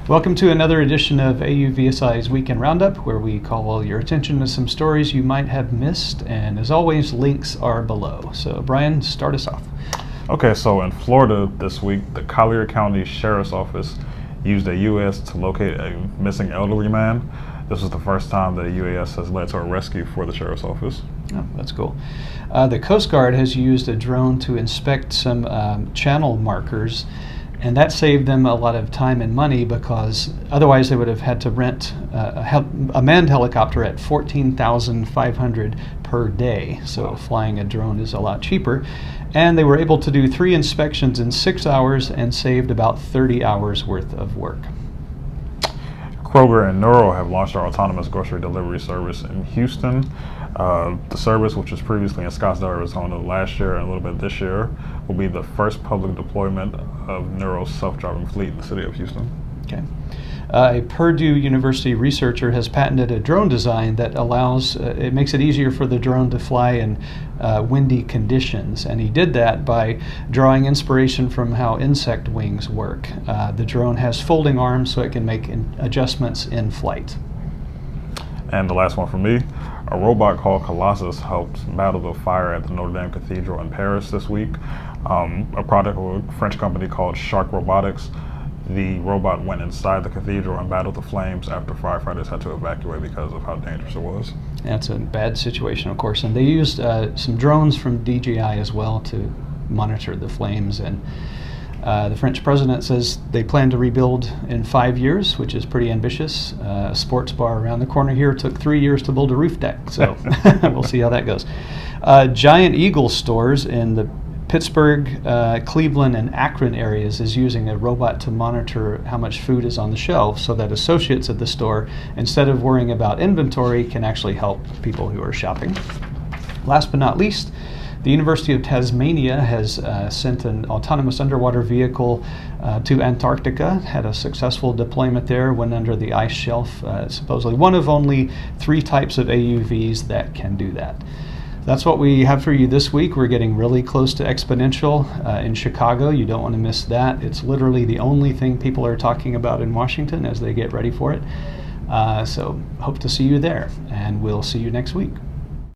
Welcome to another edition of AUVSI's Weekend Roundup, where we call your attention to some stories you might have missed, and as always, links are below. So Brian, start us off. Okay, so in Florida this week, the Collier County Sheriff's Office used a UAS to locate a missing elderly man. This was the first time that a UAS has led to a rescue for the Sheriff's Office. Oh, that's cool. The Coast Guard has used a drone to inspect some channel markers, and that saved them a lot of time and money because otherwise they would have had to rent a manned helicopter at $14,500 per day. So Wow. Flying a drone is a lot cheaper. And they were able to do 3 inspections in 6 hours and saved about 30 hours worth of work. Kroger and Nuro have launched our autonomous grocery delivery service in Houston. The service, which was previously in Scottsdale, Arizona last year and a little bit this year, will be the first public deployment of Nuro's self-driving fleet in the city of Houston. Okay. A Purdue University researcher has patented a drone design that allows, it makes it easier for the drone to fly in windy conditions. And he did that by drawing inspiration from how insect wings work. The drone has folding arms so it can make adjustments in flight. And the last one for me, a robot called Colossus helped battle the fire at the Notre Dame Cathedral in Paris this week. A product of a French company called Shark Robotics. The robot went inside the cathedral and battled the flames after firefighters had to evacuate because of how dangerous it was. That's a bad situation, of course. And they used some drones from DJI as well to monitor the flames. And the French president says they plan to rebuild in 5 years, which is pretty ambitious. A sports bar around the corner here took 3 years to build a roof deck. So we'll see how that goes. Giant Eagle stores in the Pittsburgh, Cleveland, and Akron areas is using a robot to monitor how much food is on the shelf so that associates at the store, instead of worrying about inventory, can actually help people who are shopping. Last but not least, the University of Tasmania has sent an autonomous underwater vehicle to Antarctica, had a successful deployment there, went under the ice shelf, supposedly one of only 3 types of AUVs that can do that. That's what we have for you this week. We're getting really close to exponential in Chicago. You don't want to miss that. It's literally the only thing people are talking about in Washington as they get ready for it. So hope to see you there, and we'll see you next week.